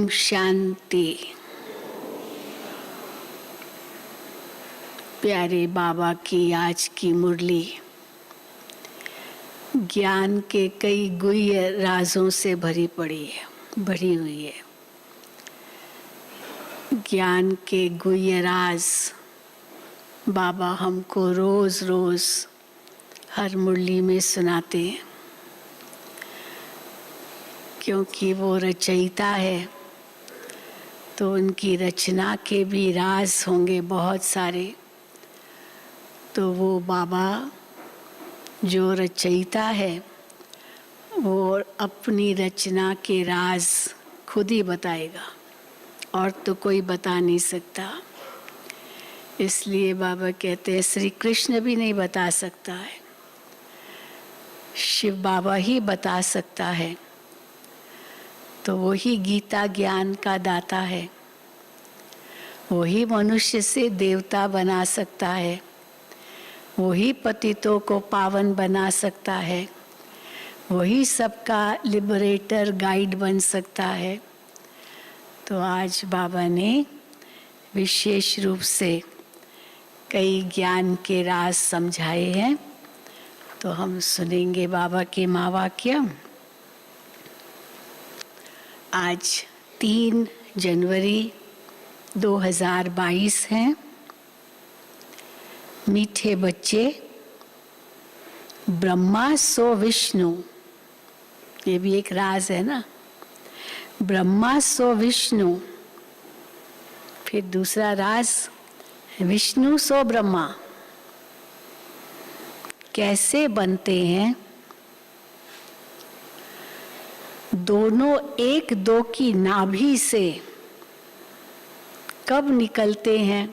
ओम शांति। प्यारे बाबा की आज की मुरली ज्ञान के कई गुह्य राजों से भरी हुई है। ज्ञान के गुह्य राज बाबा हमको रोज रोज हर मुरली में सुनाते हैं, क्योंकि वो रचयिता है तो उनकी रचना के भी राज होंगे बहुत सारे। तो वो बाबा जो रचयिता है वो अपनी रचना के राज खुद ही बताएगा और तो कोई बता नहीं सकता। इसलिए बाबा कहते हैं श्री कृष्ण भी नहीं बता सकता है, शिव बाबा ही बता सकता है। तो वही गीता ज्ञान का दाता है, वही मनुष्य से देवता बना सकता है, वही पतितों को पावन बना सकता है, वही सबका लिबरेटर गाइड बन सकता है। तो आज बाबा ने विशेष रूप से कई ज्ञान के राज समझाए हैं, तो हम सुनेंगे बाबा के महावाक्य। आज 3 जनवरी 2022 है। मीठे बच्चे, ब्रह्मा सो विष्णु, ये भी एक राज है ना। ब्रह्मा सो विष्णु, फिर दूसरा राज विष्णु सो ब्रह्मा। कैसे बनते हैं? दोनों एक दो की नाभि से कब निकलते हैं?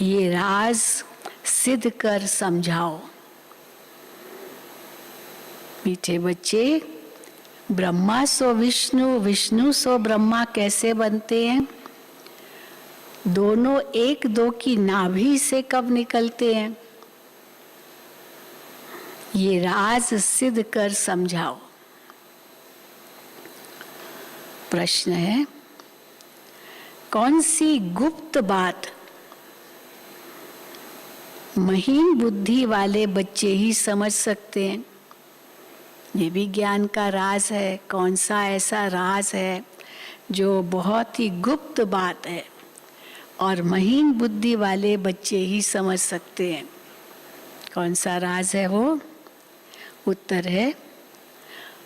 ये राज सिद्ध कर समझाओ। मीठे बच्चे, ब्रह्मा सो विष्णु, विष्णु सो ब्रह्मा कैसे बनते हैं? दोनों एक दो की नाभि से कब निकलते हैं? ये राज सिद्ध कर समझाओ। प्रश्न है, कौन सी गुप्त बात महीन बुद्धि वाले बच्चे ही समझ सकते हैं? ये भी ज्ञान का राज है। कौन सा ऐसा राज है जो बहुत ही गुप्त बात है और महीन बुद्धि वाले बच्चे ही समझ सकते हैं? कौन सा राज है वो? उत्तर है,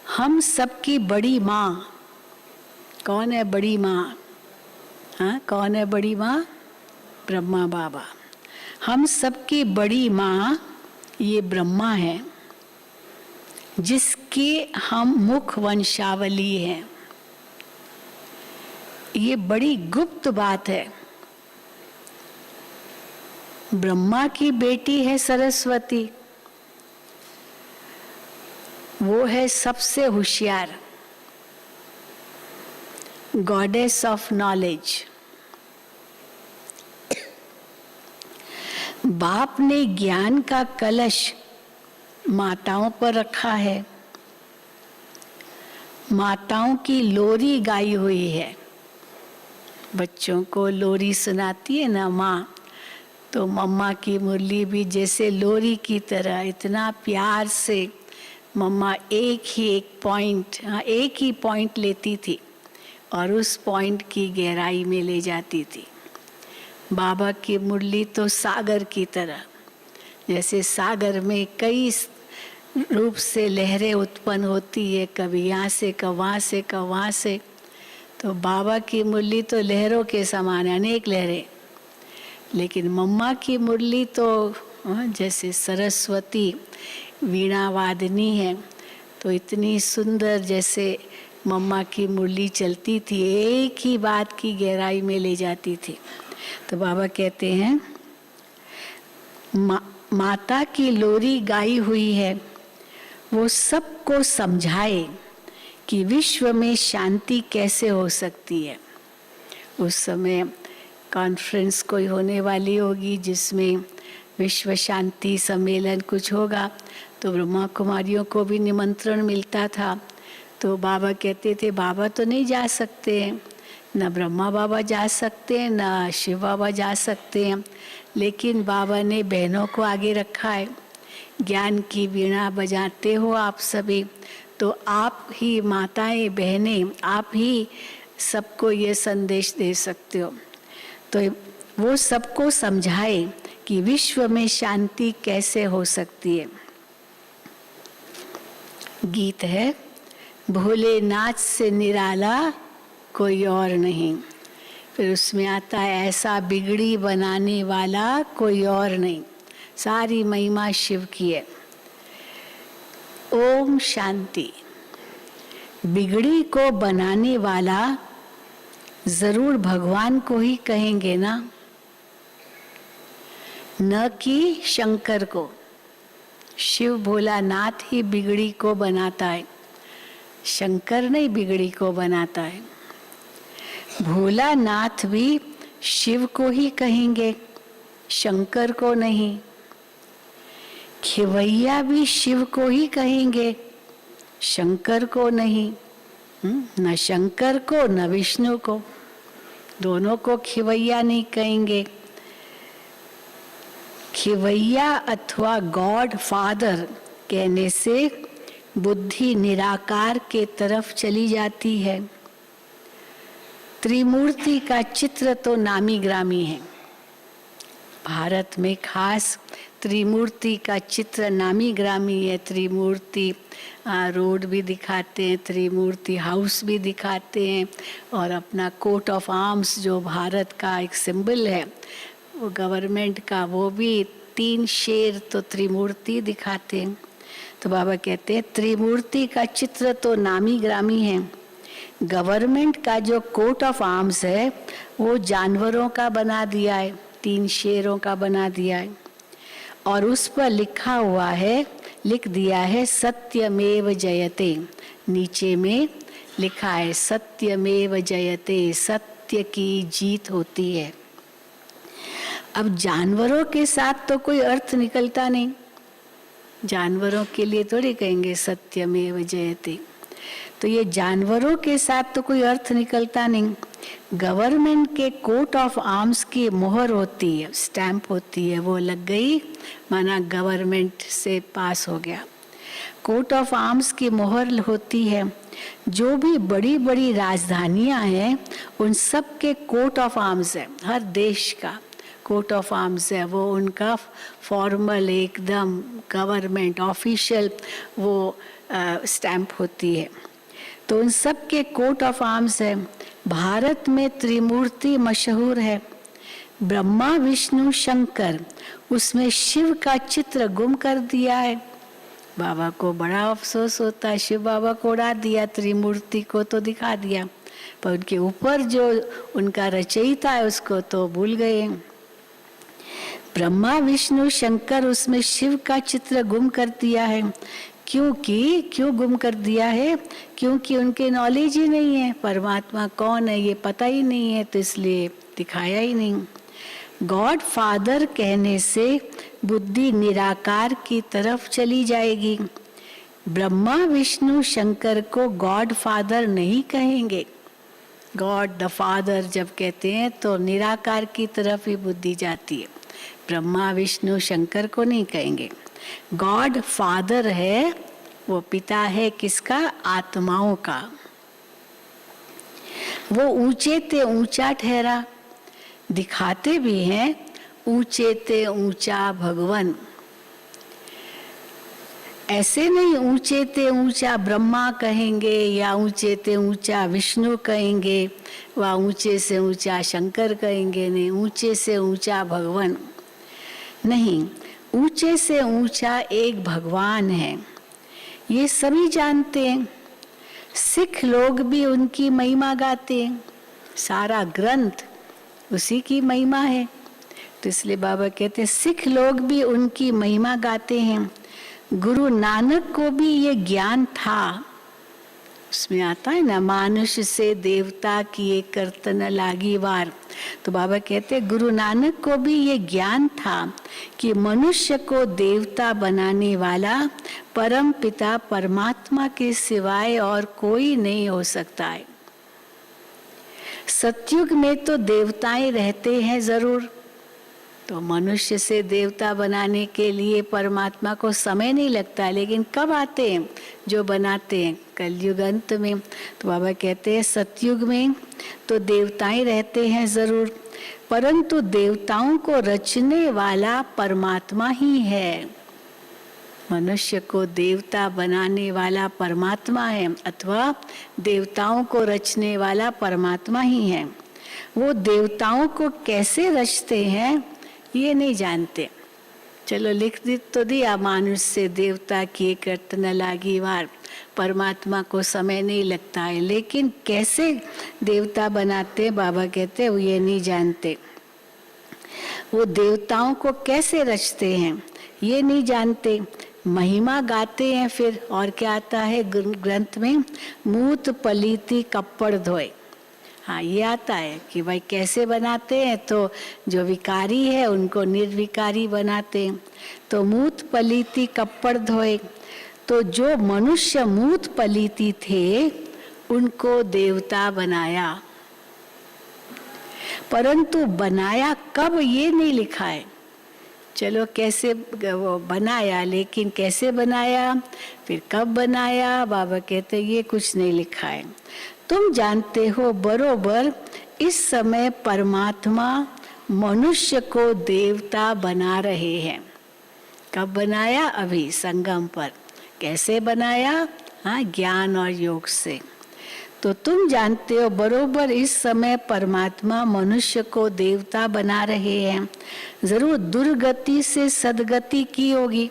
हम सबकी बड़ी माँ। कौन है बड़ी माँ? हाँ, कौन है बड़ी माँ? ब्रह्मा बाबा। हम सबकी बड़ी माँ ये ब्रह्मा है, जिसके हम मुख वंशावली हैं। ये बड़ी गुप्त बात है। ब्रह्मा की बेटी है सरस्वती, वो है सबसे होशियार, गॉडेस ऑफ नॉलेज। बाप ने ज्ञान का कलश माताओं पर रखा है, माताओं की लोरी गाई हुई है। बच्चों को लोरी सुनाती है ना माँ, तो मम्मा की मुरली भी जैसे लोरी की तरह इतना प्यार से मम्मा एक ही पॉइंट लेती थी और उस पॉइंट की गहराई में ले जाती थी। बाबा की मुरली तो सागर की तरह, जैसे सागर में कई रूप से लहरें उत्पन्न होती है, कभी यहाँ से कभी वहाँ से कभी वहाँ से। तो बाबा की मुरली तो लहरों के समान है, अनेक लहरें। लेकिन मम्मा की मुरली तो जैसे सरस्वती वीणा वादनी है, तो इतनी सुंदर जैसे मम्मा की मुरली चलती थी, एक ही बात की गहराई में ले जाती थी। तो बाबा कहते हैं, माता की लोरी गाई हुई है, वो सबको समझाए कि विश्व में शांति कैसे हो सकती है। उस समय कॉन्फ्रेंस कोई होने वाली होगी जिसमें विश्व शांति सम्मेलन कुछ होगा, तो ब्रह्मा कुमारियों को भी निमंत्रण मिलता था। तो बाबा कहते थे बाबा तो नहीं जा सकते हैं, न ब्रह्मा बाबा जा सकते हैं, न शिव बाबा जा सकते हैं, लेकिन बाबा ने बहनों को आगे रखा है। ज्ञान की वीणा बजाते हो आप सभी, तो आप ही माताएं बहनें, आप ही सबको ये संदेश दे सकते हो। तो वो सबको समझाए कि विश्व में शांति कैसे हो सकती है। गीत है, भोलेनाथ से निराला कोई और नहीं। फिर उसमें आता है, ऐसा बिगड़ी बनाने वाला कोई और नहीं। सारी महिमा शिव की है। ओम शांति। बिगड़ी को बनाने वाला जरूर भगवान को ही कहेंगे ना, न कि शंकर को। शिव भोलानाथ ही बिगड़ी को बनाता है, शंकर नहीं बिगड़ी को बनाता है। भोलानाथ भी शिव को ही कहेंगे, शंकर को नहीं। खिवैया भी शिव को ही कहेंगे, शंकर को नहीं। न शंकर को न विष्णु को, दोनों को खिवैया नहीं कहेंगे। खिवैया अथवा गॉड फादर कहने से बुद्धि निराकार के तरफ चली जाती है। त्रिमूर्ति का चित्र तो नामी ग्रामी है, भारत में खास त्रिमूर्ति का चित्र नामी ग्रामी है। त्रिमूर्ति रोड भी दिखाते हैं, त्रिमूर्ति हाउस भी दिखाते हैं, और अपना कोट ऑफ आर्म्स जो भारत का एक सिंबल है वो गवर्नमेंट का, वो भी 3 शेर तो त्रिमूर्ति दिखाते हैं। तो बाबा कहते हैं त्रिमूर्ति का चित्र तो नामी ग्रामी है, गवर्नमेंट का जो कोट ऑफ आर्म्स है वो जानवरों का बना दिया है, 3 शेरों का बना दिया है, और उस पर लिखा हुआ है, लिख दिया है सत्यमेव जयते। नीचे में लिखा है सत्यमेव जयते, सत्य की जीत होती है। अब जानवरों के साथ तो कोई अर्थ निकलता नहीं, जानवरों के लिए थोड़ी कहेंगे सत्यमेव जयते, तो ये जानवरों के साथ तो कोई अर्थ निकलता नहीं। गवर्नमेंट के कोट ऑफ आर्म्स की मोहर होती है, स्टैंप होती है, वो लग गई माना गवर्नमेंट से पास हो गया। कोट ऑफ आर्म्स की मोहर होती है। जो भी बड़ी बड़ी राजधानियां हैं उन सब के कोट ऑफ आर्म्स है, हर देश का कोट ऑफ आर्म्स है, वो उनका फॉर्मल एकदम गवर्नमेंट ऑफिशियल वो स्टैंप होती है। तो उन सब के कोट ऑफ आर्म्स है। भारत में त्रिमूर्ति मशहूर है, ब्रह्मा विष्णु शंकर, उसमें शिव का चित्र गुम कर दिया है। बाबा को बड़ा अफसोस होता है, शिव बाबा को उड़ा दिया, त्रिमूर्ति को तो दिखा दिया, पर उनके ऊपर जो उनका रचयिता है उसको तो भूल गए। ब्रह्मा विष्णु शंकर, उसमें शिव का चित्र गुम कर दिया है। क्यों गुम कर दिया है? क्योंकि उनके नॉलेज ही नहीं है, परमात्मा कौन है ये पता ही नहीं है, तो इसलिए दिखाया ही नहीं। गॉड फादर कहने से बुद्धि निराकार की तरफ चली जाएगी। ब्रह्मा विष्णु शंकर को गॉड फादर नहीं कहेंगे। गॉड द फादर जब कहते हैं तो निराकार की तरफ ही बुद्धि जाती है, ब्रह्मा विष्णु शंकर को नहीं कहेंगे। गॉड फादर है, वो पिता है किसका? आत्माओं का। वो ऊंचे ते ऊंचा ठहरा, दिखाते भी हैं ऊंचे ते ऊंचा भगवान। ऐसे नहीं ऊंचे ते ऊंचा ब्रह्मा कहेंगे या ऊंचे ते ऊंचा विष्णु कहेंगे व ऊंचे से ऊंचा शंकर कहेंगे, नहीं, ऊंचे से ऊंचा भगवान नहीं, ऊंचे से ऊंचा एक भगवान है, ये सभी जानते हैं। सिख लोग भी उनकी महिमा गाते हैं, सारा ग्रंथ उसी की महिमा है, तो इसलिए बाबा कहते हैं सिख लोग भी उनकी महिमा गाते हैं। गुरु नानक को भी ये ज्ञान था, उसमें आता है ना, मानुष से देवता किए करतन लागी वार। तो बाबा कहते गुरु नानक को भी ये ज्ञान था कि मनुष्य को देवता बनाने वाला परम पिता परमात्मा के सिवाय और कोई नहीं हो सकता है। सतयुग में तो देवताएं रहते हैं जरूर, तो मनुष्य से देवता बनाने के लिए परमात्मा को समय नहीं लगता, लेकिन कब आते हैं जो बनाते हैं? कलयुग अंत में। तो बाबा कहते हैं सतयुग में तो देवताएं रहते हैं जरूर, परंतु देवताओं को रचने वाला परमात्मा ही है। मनुष्य को देवता बनाने वाला परमात्मा है, अथवा देवताओं को रचने वाला परमात्मा ही है। वो देवताओं को कैसे रचते हैं ये नहीं जानते। चलो लिख दी तो दिया, मानुष से देवता किए करतन लागी वार। परमात्मा को समय नहीं लगता है, लेकिन कैसे देवता बनाते बाबा कहते हैं वो ये नहीं जानते। वो देवताओं को कैसे रचते हैं ये नहीं जानते। महिमा गाते हैं फिर, और क्या आता है ग्रंथ में, मूत पलीती कप्पड़ धोए। हाँ ये आता है कि भाई कैसे बनाते हैं, तो जो विकारी है उनको निर्विकारी बनाते हैं। तो मूत पलीती कप्पड़ धोए, तो जो मनुष्य मूत पलीती थे उनको देवता बनाया, परंतु बनाया कब ये नहीं लिखा है। चलो कैसे वो बनाया, लेकिन कैसे बनाया, फिर कब बनाया, बाबा कहते ये कुछ नहीं लिखा है। तुम जानते हो बरोबर इस समय परमात्मा मनुष्य को देवता बना रहे हैं। कब बनाया? अभी संगम पर। कैसे बनाया? हाँ, ज्ञान और योग से। तो तुम जानते हो बरोबर इस समय परमात्मा मनुष्य को देवता बना रहे हैं। जरूर दुर्गति से सदगति की होगी।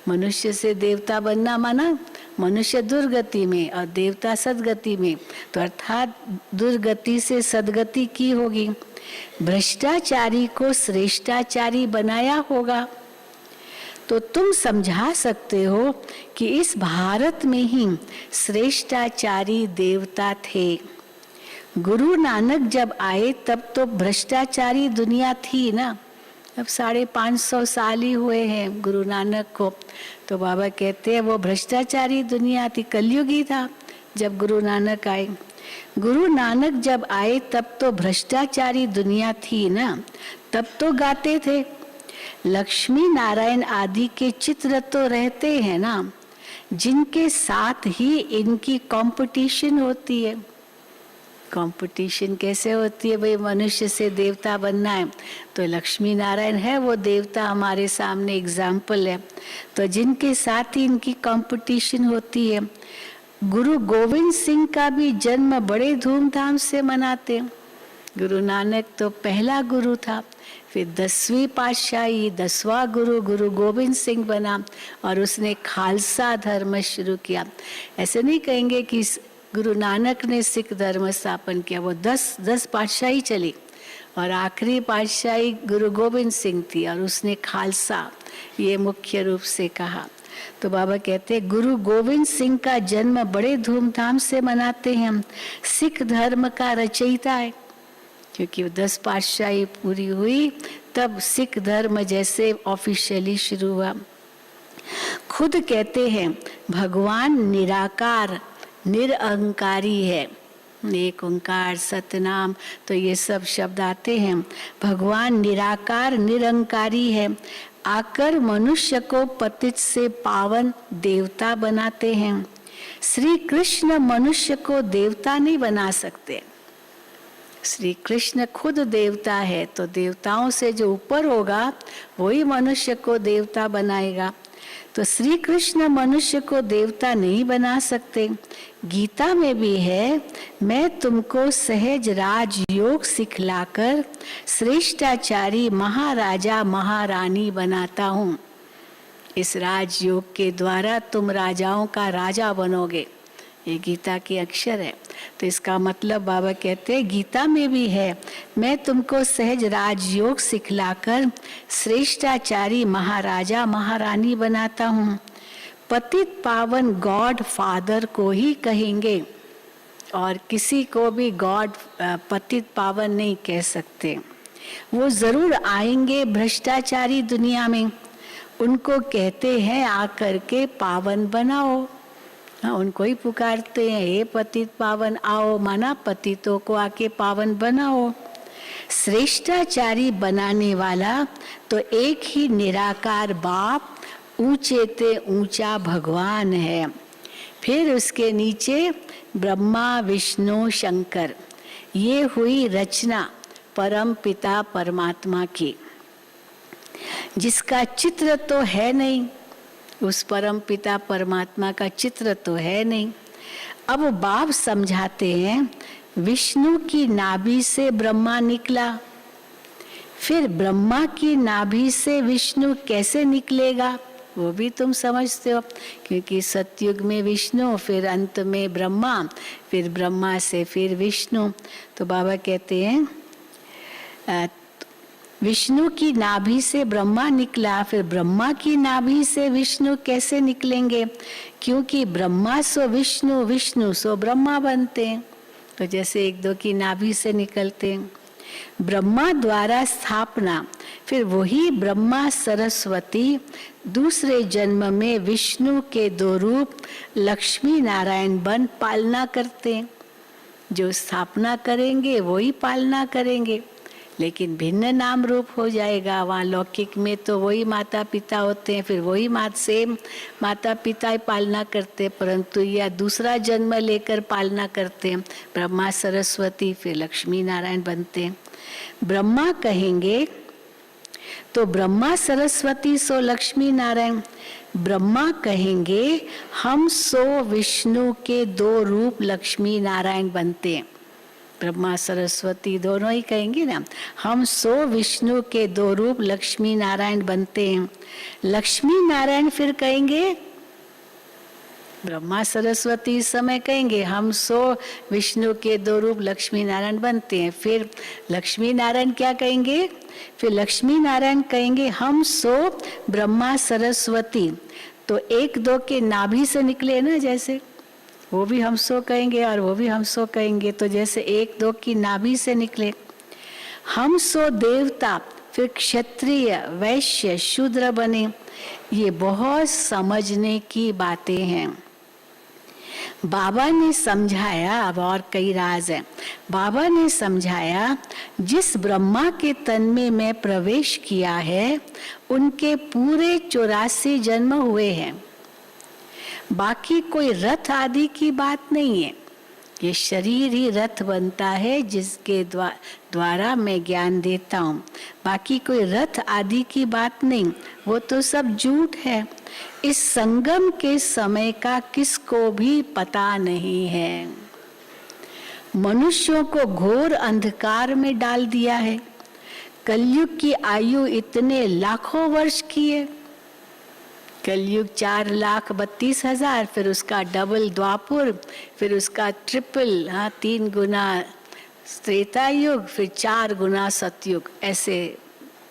मनुष्य से देवता बनना माना मनुष्य दुर्गति में और देवता सदगति में, तो अर्थात दुर्गति से सदगति की होगी। भ्रष्टाचारी को श्रेष्ठाचारी बनाया होगा। तो तुम समझा सकते हो कि इस भारत में ही श्रेष्ठाचारी देवता थे। गुरु नानक जब आए तब तो भ्रष्टाचारी दुनिया थी ना। अब 550 साल ही हुए हैं गुरु नानक को। तो बाबा कहते हैं वो भ्रष्टाचारी दुनिया थी, कलयुगी था जब गुरु नानक आए। गुरु नानक जब आए तब तो भ्रष्टाचारी दुनिया थी ना, तब तो गाते थे। लक्ष्मी नारायण आदि के चित्र तो रहते हैं ना, जिनके साथ ही इनकी कंपटीशन होती है। कंपटीशन कैसे होती है भाई? मनुष्य से देवता बनना है तो लक्ष्मी नारायण है वो देवता हमारे सामने एग्जाम्पल है। तो जिनके साथ ही इनकी कंपटीशन होती है। गुरु गोविंद सिंह का भी जन्म बड़े धूमधाम से मनाते हैं। गुरु नानक तो पहला गुरु था, फिर 10वीं पातशाही 10वां गुरु गुरु गोविंद सिंह बना और उसने खालसा धर्म शुरू किया। ऐसे नहीं कहेंगे कि गुरु नानक ने सिख धर्म स्थापन किया, वो 10 पातशाही चली और आखिरी पातशाही गुरु गोविंद सिंह थी और उसने खालसा ये मुख्य रूप से कहा। तो बाबा कहते हैं गुरु गोविंद सिंह का जन्म बड़े धूमधाम से मनाते हैं हम। सिख धर्म का रचयिता है, क्योंकि 10 पातशाही पूरी हुई तब सिख धर्म जैसे ऑफिशियली शुरू हुआ। खुद कहते हैं भगवान निराकार निरअहंकारी है। एक ओंकार सतनाम, तो ये सब शब्द आते हैं। भगवान निराकार निरअहंकारी है, आकर मनुष्य को पतित से पावन देवता बनाते हैं। श्री कृष्ण मनुष्य को देवता नहीं बना सकते। श्री कृष्ण खुद देवता है, तो देवताओं से जो ऊपर होगा वही मनुष्य को देवता बनाएगा। तो श्री कृष्ण मनुष्य को देवता नहीं बना सकते। गीता में भी है, मैं तुमको सहज राजयोग सिखलाकर श्रेष्ठाचारी महाराजा महारानी बनाता हूँ। इस राजयोग के द्वारा तुम राजाओं का राजा बनोगे। ये गीता के अक्षर है। तो इसका मतलब बाबा कहते हैं गीता में भी है, मैं तुमको सहज राजयोग सिखलाकर श्रेष्ठाचारी महाराजा महारानी बनाता हूँ। पतित पावन गॉड फादर को ही कहेंगे और किसी को भी गॉड पतित पावन नहीं कह सकते। वो जरूर आएंगे भ्रष्टाचारी दुनिया में, उनको कहते हैं आकर के पावन बनाओ। हाँ, उनको ही पुकारते हैं, हे पतित पावन आओ, माना पतितों को आके पावन बनाओ। श्रेष्ठाचारी बनाने वाला तो एक ही निराकार बाप, ऊंचे ते ऊंचा भगवान है। फिर उसके नीचे ब्रह्मा विष्णु शंकर। ये हुई रचना परम पिता परमात्मा की, जिसका चित्र तो है नहीं, उस परम पिता परमात्मा का चित्र तो है नहीं। अब बाप समझाते हैं, विष्णु की नाभि से ब्रह्मा निकला, फिर ब्रह्मा की नाभि से विष्णु कैसे निकलेगा वो भी तुम समझते हो, क्योंकि सतयुग में विष्णु, फिर अंत में ब्रह्मा, फिर ब्रह्मा से फिर विष्णु। तो बाबा कहते हैं विष्णु की नाभि से ब्रह्मा निकला, फिर ब्रह्मा की नाभि से विष्णु कैसे निकलेंगे, क्योंकि ब्रह्मा सो विष्णु, विष्णु सो ब्रह्मा बनते हैं। तो जैसे एक दो की नाभि से निकलते हैं। ब्रह्मा द्वारा स्थापना, फिर वही ब्रह्मा सरस्वती दूसरे जन्म में विष्णु के दो रूप लक्ष्मी नारायण बन पालना करते हैं। जो स्थापना करेंगे वही पालना करेंगे, लेकिन भिन्न नाम रूप हो जाएगा। वहाँ लौकिक में तो वही माता पिता होते हैं, फिर वही सेम माता पिता ही पालना करते हैं, परंतु यह दूसरा जन्म लेकर पालना करते हैं। ब्रह्मा सरस्वती फिर लक्ष्मी नारायण बनते हैं। ब्रह्मा कहेंगे तो ब्रह्मा सरस्वती सो लक्ष्मी नारायण, ब्रह्मा कहेंगे हम सो विष्णु के दो रूप लक्ष्मी नारायण बनते हैं। ब्रह्मा सरस्वती दोनों ही कहेंगे ना, हम सो विष्णु के दो रूप लक्ष्मी नारायण बनते हैं। लक्ष्मी नारायण फिर कहेंगे, ब्रह्मा सरस्वती इस समय कहेंगे हम सो विष्णु के दो रूप लक्ष्मी नारायण बनते हैं। फिर लक्ष्मी नारायण क्या कहेंगे, फिर लक्ष्मी नारायण कहेंगे हम सो ब्रह्मा सरस्वती। तो एक दो के नाभि से निकले ना, जैसे वो भी हम सो कहेंगे और वो भी हम सो कहेंगे। तो जैसे एक दो की नाभि से निकले, हम सो देवता, फिर क्षत्रिय वैश्य शूद्र बने। ये बहुत समझने की बातें हैं। बाबा ने समझाया, अब और कई राज हैं। बाबा ने समझाया, जिस ब्रह्मा के तन में मैं प्रवेश किया है उनके पूरे 84 जन्म हुए हैं। बाकी कोई रथ आदि की बात नहीं है। ये शरीर ही रथ बनता है जिसके द्वारा मैं ज्ञान देता हूँ। बाकी कोई रथ आदि की बात नहीं, वो तो सब झूठ है। इस संगम के समय का किसको भी पता नहीं है। मनुष्यों को घोर अंधकार में डाल दिया है। कलयुग की आयु इतने लाखों वर्ष की है। कलयुग 4,32,000, फिर उसका डबल द्वापुर, फिर उसका ट्रिपल 3 गुना त्रेता युग, फिर 4 गुना सतयुग, ऐसे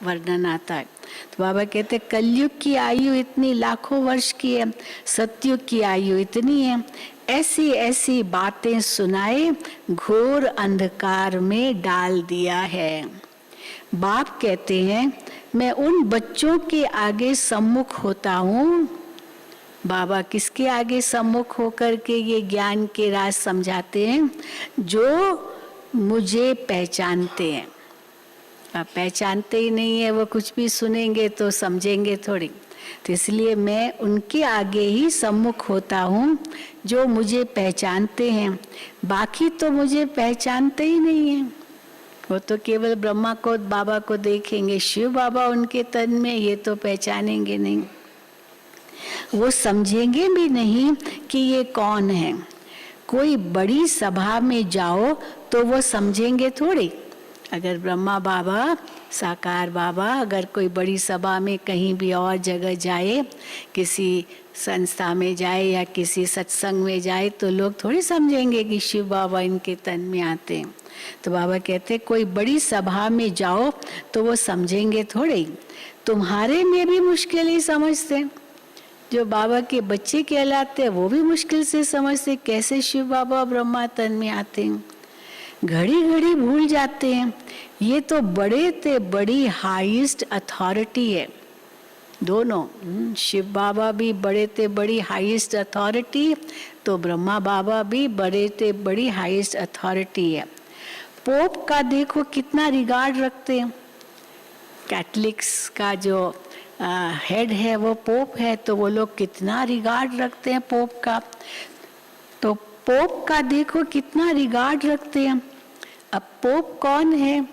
वर्णन आता है। तो बाबा कहते कलयुग की आयु इतनी लाखों वर्ष की है, सतयुग की आयु इतनी है। ऐसी ऐसी बातें सुनाए घोर अंधकार में डाल दिया है। बाप कहते हैं मैं उन बच्चों के आगे सम्मुख होता हूँ। बाबा किसके आगे सम्मुख होकर के ये ज्ञान के राज समझाते हैं, जो मुझे पहचानते हैं। आप पहचानते ही नहीं है, वो कुछ भी सुनेंगे तो समझेंगे थोड़ी। तो इसलिए मैं उनके आगे ही सम्मुख होता हूँ जो मुझे पहचानते हैं। बाकी तो मुझे पहचानते ही नहीं है। वो तो केवल ब्रह्मा को, बाबा को देखेंगे, शिव बाबा उनके तन में, ये तो पहचानेंगे नहीं। वो समझेंगे भी नहीं कि ये कौन है। कोई बड़ी सभा में जाओ तो वो समझेंगे थोड़ी। अगर ब्रह्मा बाबा, साकार बाबा अगर कोई बड़ी सभा में कहीं भी और जगह जाए, किसी संस्था में जाए या किसी सत्संग में जाए, तो लोग थोड़ी समझेंगे कि शिव बाबा इनके तन में आते हैं। तो बाबा कहते कोई बड़ी सभा में जाओ तो वो समझेंगे थोड़े। तुम्हारे में भी मुश्किल ही समझते, जो बाबा के बच्चे कहलाते हैं वो भी मुश्किल से समझते कैसे शिव बाबा ब्रह्मा तन में आते हैं, घड़ी घड़ी भूल जाते हैं। ये तो बड़े ते बड़ी हाईएस्ट अथॉरिटी है दोनों। शिव बाबा भी बड़े ते बड़ी हाईएस्ट अथॉरिटी, तो ब्रह्मा बाबा भी बड़े ते बड़ी हाईएस्ट अथॉरिटी है। पोप का देखो कितना रिगार्ड रखते हैं। कैथलिक्स का जो हेड है वो पोप है, तो वो लोग कितना रिगार्ड रखते हैं पोप का। तो पोप का देखो कितना रिगार्ड रखते हैं। अब पोप कौन है,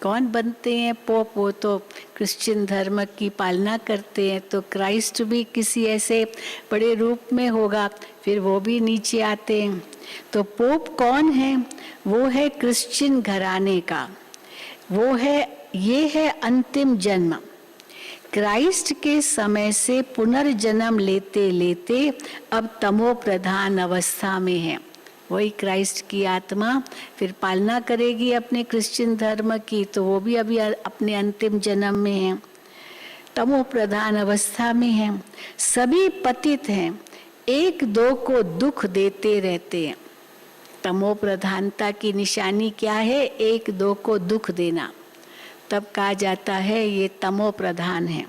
कौन बनते हैं पोप? वो तो क्रिश्चियन धर्म की पालना करते हैं, तो क्राइस्ट भी किसी ऐसे बड़े रूप में होगा, फिर वो भी नीचे आते हैं। तो पोप कौन है? वो है क्रिश्चियन घराने का, वो है, ये है अंतिम जन्म। क्राइस्ट के समय से पुनर्जन्म लेते लेते अब तमो प्रधान अवस्था में है। वही क्राइस्ट की आत्मा फिर पालना करेगी अपने क्रिश्चियन धर्म की, तो वो भी अभी अपने अंतिम जन्म में है, तमो प्रधान अवस्था में है। सभी पतित हैं, एक दो को दुख देते रहते हैं। तमो प्रधानता की निशानी क्या है? एक दो को दुख देना, तब कहा जाता है ये तमो प्रधान है।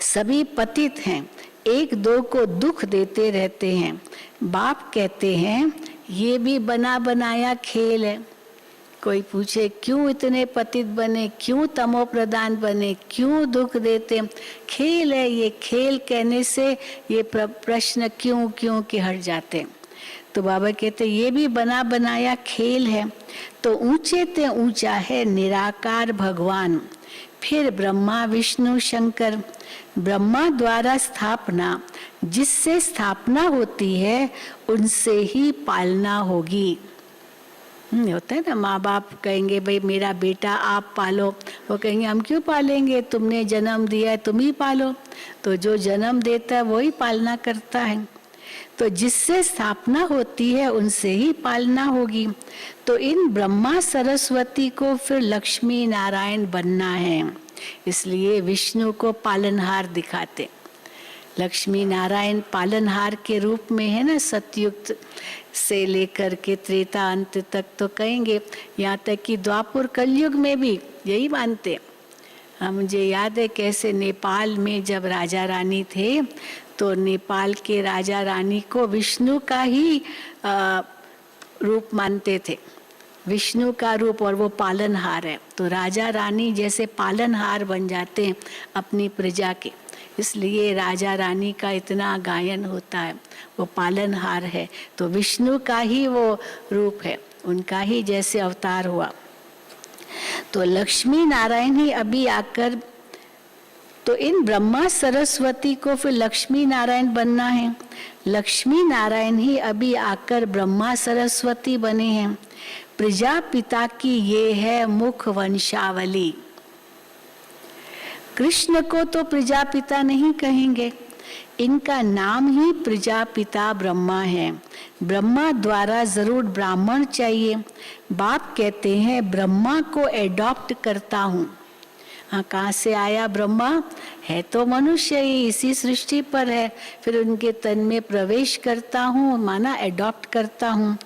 सभी पतित हैं, एक दो को दुख देते रहते हैं। बाप कहते हैं ये भी बना बनाया खेल है। कोई पूछे क्यों इतने पतित बने, क्यों तमो प्रधान बने, क्यों दुख देते? खेल है ये, खेल कहने से ये प्रश्न क्यों क्यों के हट जाते। तो बाबा कहते ये भी बना बनाया खेल है। तो ऊंचे ते ऊंचा है निराकार भगवान, फिर ब्रह्मा विष्णु शंकर। ब्रह्मा द्वारा स्थापना, जिससे स्थापना होती है उनसे ही पालना होगी। होता है ना, माँ बाप कहेंगे भाई मेरा बेटा आप पालो, वो कहेंगे हम क्यों पालेंगे, तुमने जन्म दिया है तुम ही पालो। तो जो जन्म देता है वही पालना करता है। तो जिससे स्थापना होती है उनसे ही पालना होगी। तो इन ब्रह्मा सरस्वती को फिर लक्ष्मी नारायण बनना है, इसलिए विष्णु को पालनहार दिखाते। लक्ष्मी नारायण पालनहार के रूप में है ना, सतयुग से लेकर के त्रेता अंत तक तो कहेंगे, यहाँ तक कि द्वापर कलयुग में भी यही मानते। मुझे याद है कैसे नेपाल में जब राजा रानी थे, तो नेपाल के राजा रानी को विष्णु का ही रूप मानते थे, विष्णु का रूप, और वो पालनहार है। तो राजा रानी जैसे पालनहार बन जाते हैं अपनी प्रजा के, इसलिए राजा रानी का इतना गायन होता है, वो पालनहार है। तो विष्णु का ही वो रूप है, उनका ही जैसे अवतार हुआ। तो लक्ष्मी नारायण ही अभी आकर, तो इन ब्रह्मा सरस्वती को फिर लक्ष्मी नारायण बनना है। लक्ष्मी नारायण ही अभी आकर ब्रह्मा सरस्वती बने हैं। प्रजापिता की ये है मुख वंशावली। कृष्ण को तो प्रजापिता नहीं कहेंगे, इनका नाम ही प्रजापिता ब्रह्मा है। ब्रह्मा द्वारा जरूर ब्राह्मण चाहिए। बाप कहते हैं ब्रह्मा को एडॉप्ट करता हूँ। हाँ, कहाँ से आया ब्रह्मा? है तो मनुष्य ही, इसी सृष्टि पर है, फिर उनके तन में प्रवेश करता हूँ, माना एडॉप्ट करता हूँ।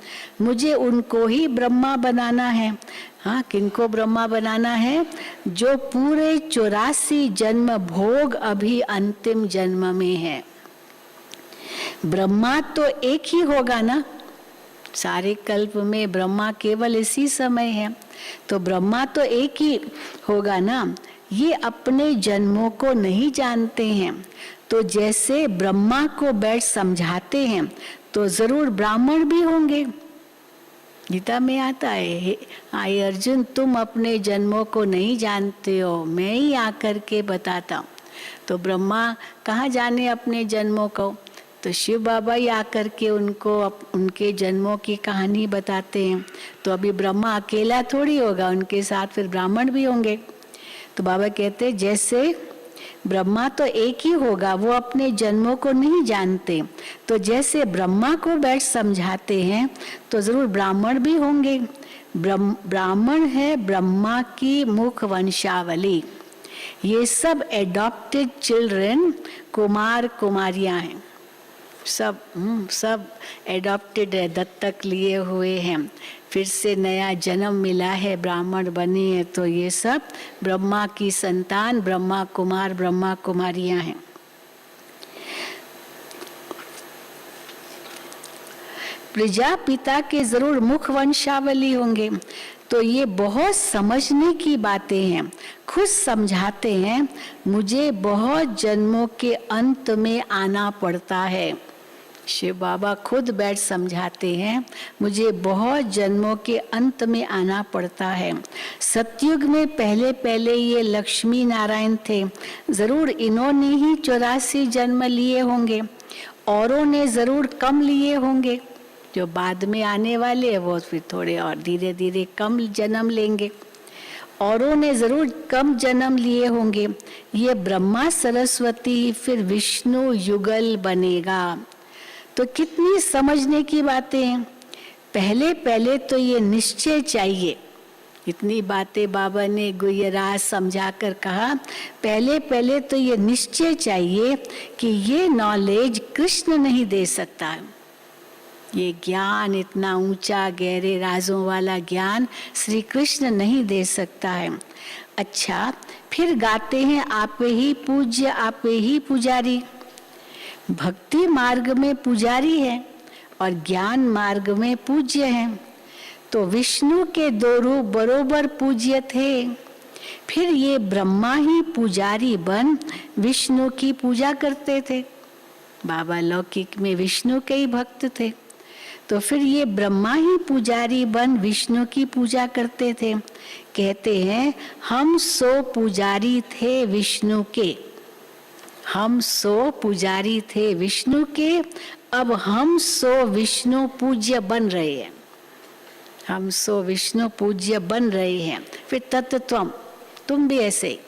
मुझे उनको ही ब्रह्मा बनाना है। हाँ, किनको ब्रह्मा बनाना है? जो पूरे 84 जन्म भोग अभी अंतिम जन्म में है। ब्रह्मा तो एक ही होगा ना, सारे कल्प में ब्रह्मा केवल इसी समय है, तो ब्रह्मा तो एक ही होगा ना। ये अपने जन्मों को नहीं जानते हैं, तो जैसे ब्रह्मा को बैठ समझाते हैं तो जरूर ब्राह्मण भी होंगे। गीता में आता है, आए अर्जुन तुम अपने जन्मों को नहीं जानते हो, मैं ही आकर के बताता हूँ। तो ब्रह्मा कहाँ जाने अपने जन्मों को, तो शिव बाबा ही आकर के उनको उनके जन्मों की कहानी बताते हैं। तो अभी ब्रह्मा अकेला थोड़ी होगा, उनके साथ फिर ब्राह्मण भी होंगे। तो बाबा कहते जैसे ब्रह्मा तो एक ही होगा, वो अपने जन्मों को नहीं जानते, तो जैसे ब्रह्मा को बैठ समझाते हैं तो जरूर ब्राह्मण भी होंगे। ब्राह्मण है ब्रह्मा की मुख वंशावली। ये सब एडॉप्टेड चिल्ड्रन, कुमार कुमारियां हैं, सब एडॉप्टेड है, दत्तक लिए हुए हैं, फिर से नया जन्म मिला है, ब्राह्मण बने हैं, तो ये सब ब्रह्मा की संतान, ब्रह्मा कुमार ब्रह्मा कुमारियां हैं। प्रजापिता के जरूर मुख वंशावली होंगे, तो ये बहुत समझने की बातें हैं। खुद समझाते हैं, मुझे बहुत जन्मों के अंत में आना पड़ता है। शिव बाबा खुद बैठ समझाते हैं, मुझे बहुत जन्मों के अंत में आना पड़ता है। सतयुग में पहले पहले ये लक्ष्मी नारायण थे, जरूर इन्होंने ही 84 जन्म लिए होंगे, औरों ने जरूर कम लिए होंगे। जो बाद में आने वाले हैं वो फिर थोड़े और धीरे धीरे कम जन्म लेंगे, औरों ने जरूर कम जन्म लिए होंगे। ये ब्रह्मा सरस्वती फिर विष्णु युगल बनेगा। तो कितनी समझने की बातें हैं। पहले पहले तो ये निश्चय चाहिए, इतनी बातें बाबा ने गुह्यराज समझा कर कहा, पहले पहले तो ये निश्चय चाहिए कि ये नॉलेज कृष्ण नहीं दे सकता है। ये ज्ञान, इतना ऊंचा गहरे राजों वाला ज्ञान श्री कृष्ण नहीं दे सकता है। अच्छा, फिर गाते हैं, आपे ही पूज्य आपे ही पुजारी। भक्ति मार्ग में पुजारी है और ज्ञान मार्ग में पूज्य है। तो विष्णु के 2 रूप बरोबर पूज्य थे, फिर ये ब्रह्मा ही पुजारी बन विष्णु की पूजा करते थे। बाबा लौकिक में विष्णु के ही भक्त थे, तो फिर ये ब्रह्मा ही पुजारी बन विष्णु की पूजा करते थे। कहते हैं, हम 100 पुजारी थे विष्णु के, हम 100 पुजारी थे विष्णु के, अब हम 100 विष्णु पूज्य बन रहे हैं, हम 100 विष्णु पूज्य बन रहे हैं। फिर तत्त्वम, तुम भी ऐसे ही,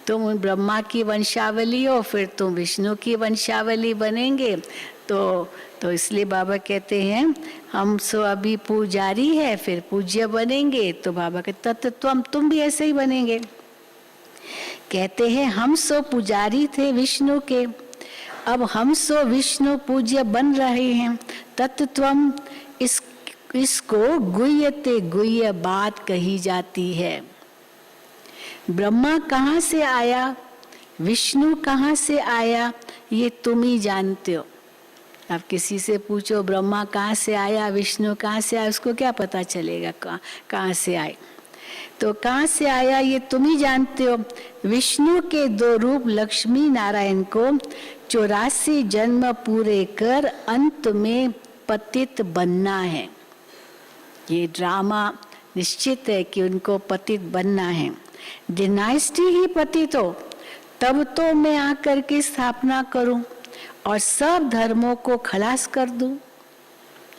तुम ब्रह्मा की वंशावली हो, फिर तुम विष्णु की वंशावली बनेंगे। तो इसलिए बाबा कहते हैं, हम 100 अभी पुजारी है, फिर पूज्य बनेंगे। तो बाबा के तत्त्वम, तुम भी ऐसे ही बनेंगे। कहते हैं, हम 100 पुजारी थे विष्णु के, अब हम 100 विष्णु पूज्य बन रहे हैं। तत्त्वम, इसको गुह्यते गुह्य बात कही जाती है। ब्रह्मा कहाँ से आया, विष्णु कहाँ से आया, ये तुम ही जानते हो। अब किसी से पूछो ब्रह्मा कहाँ से आया, विष्णु कहाँ से आया, उसको क्या पता चलेगा कहाँ से आए। तो कहाँ से आया ये तुम ही जानते हो। विष्णु के 2 रूप लक्ष्मी नारायण को 84 जन्म पूरे कर अंत में पतित बनना है। ये ड्रामा निश्चित है कि उनको पतित बनना है। डिनाइस्टी ही पतित हो, तब तो मैं आकर के स्थापना करूं और सब धर्मों को खलास कर दूं।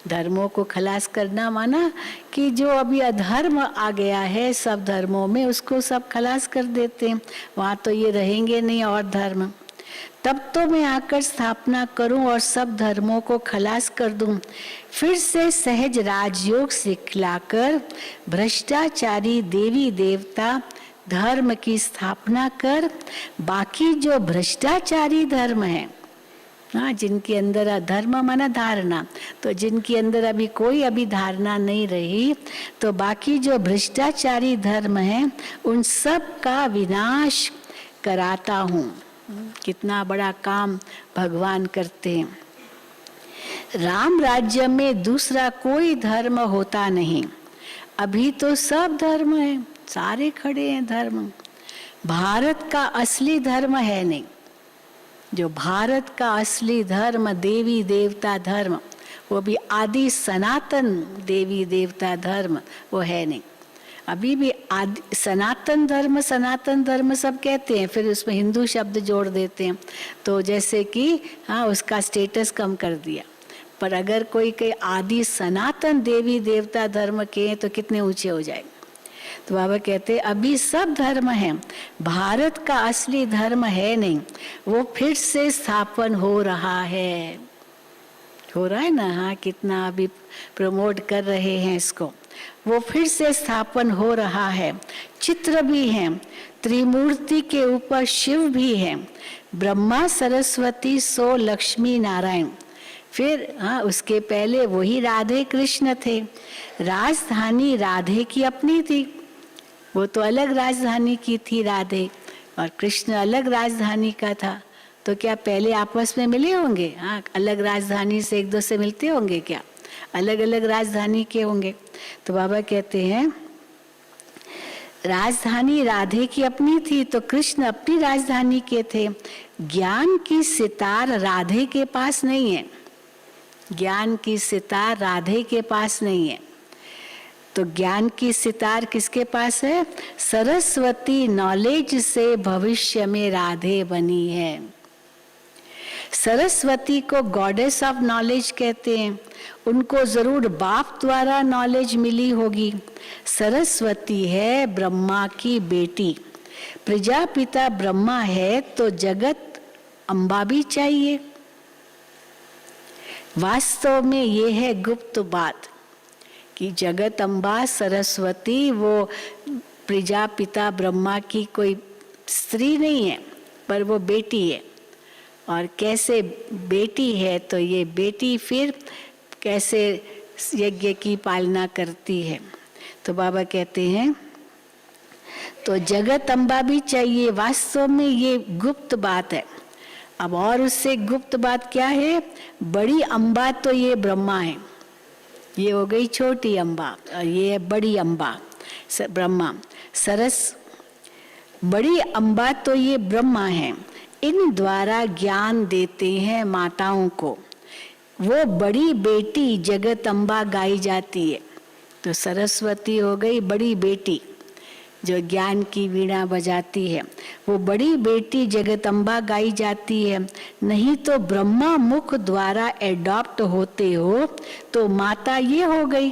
धर्मों को खलास करना माना कि जो अभी अधर्म आ गया है सब धर्मों में, उसको सब खलास कर देते हैं, वहाँ तो ये रहेंगे नहीं और धर्म। तब तो मैं आकर स्थापना करूं और सब धर्मों को खलास कर दूं। फिर से सहज राजयोग सिखलाकर भ्रष्टाचारी देवी देवता धर्म की स्थापना कर, बाकी जो भ्रष्टाचारी धर्म है, हाँ, जिनके अंदर अधर्म माना धारणा, तो जिनके अंदर अभी कोई अभी धारणा नहीं रही, तो बाकी जो भ्रष्टाचारी धर्म है उन सब का विनाश कराता हूँ। कितना बड़ा काम भगवान करते हैं। राम राज्य में दूसरा कोई धर्म होता नहीं, अभी तो सब धर्म है, सारे खड़े हैं धर्म। भारत का असली धर्म है नहीं, जो भारत का असली धर्म देवी देवता धर्म, वो भी आदि सनातन देवी देवता धर्म वो है नहीं। अभी भी आदि सनातन धर्म सब कहते हैं, फिर उसमें हिंदू शब्द जोड़ देते हैं, तो जैसे कि हाँ उसका स्टेटस कम कर दिया। पर अगर कोई कहे आदि सनातन देवी देवता धर्म के हैं तो कितने ऊंचे हो जाएंगे। तो बाबा कहते हैं अभी सब धर्म है, भारत का असली धर्म है नहीं, वो फिर से स्थापन हो रहा है, हो रहा है ना, हाँ, कितना अभी प्रमोट कर रहे हैं इसको। वो फिर से स्थापन हो रहा है। चित्र भी हैं, त्रिमूर्ति के ऊपर शिव भी है, ब्रह्मा सरस्वती सो लक्ष्मी नारायण। फिर हाँ, उसके पहले वही राधे कृष्ण थे। राजधानी राधे की अपनी थी, वो तो अलग राजधानी की थी राधे, और कृष्ण अलग राजधानी का था। तो क्या पहले आपस में मिले होंगे? हाँ, अलग राजधानी से एक दो से मिलते होंगे क्या? अलग अलग राजधानी के होंगे। तो बाबा कहते हैं राजधानी राधे की अपनी थी, तो कृष्ण अपनी राजधानी के थे। ज्ञान की सितार राधे के पास नहीं है, ज्ञान की सितार राधे के पास नहीं है। तो ज्ञान की सितार किसके पास है? सरस्वती नॉलेज से भविष्य में राधे बनी है। सरस्वती को गॉडेस ऑफ नॉलेज कहते हैं। उनको जरूर बाप द्वारा नॉलेज मिली होगी। सरस्वती है ब्रह्मा की बेटी, प्रजापिता ब्रह्मा है तो जगत अम्बा भी चाहिए। वास्तव में ये है गुप्त बात कि जगत अम्बा सरस्वती वो प्रजापिता ब्रह्मा की कोई स्त्री नहीं है, पर वो बेटी है। और कैसे बेटी है तो ये बेटी फिर कैसे यज्ञ की पालना करती है। तो बाबा कहते हैं तो जगत अम्बा भी चाहिए। वास्तव में ये गुप्त बात है। अब और उससे गुप्त बात क्या है? बड़ी अम्बा तो ये ब्रह्मा है, ये हो गई छोटी अम्बा, और ये है बड़ी अम्बा ब्रह्मा। सरस बड़ी अम्बा तो ये ब्रह्मा है। इन द्वारा ज्ञान देते हैं माताओं को। वो बड़ी बेटी जगत अम्बा गाई जाती है। तो सरस्वती हो गई बड़ी बेटी जो ज्ञान की वीणा बजाती है, वो बड़ी बेटी जगदम्बा गाई जाती है। नहीं तो ब्रह्मा मुख द्वारा एडॉप्ट होते हो तो माता ये हो गई।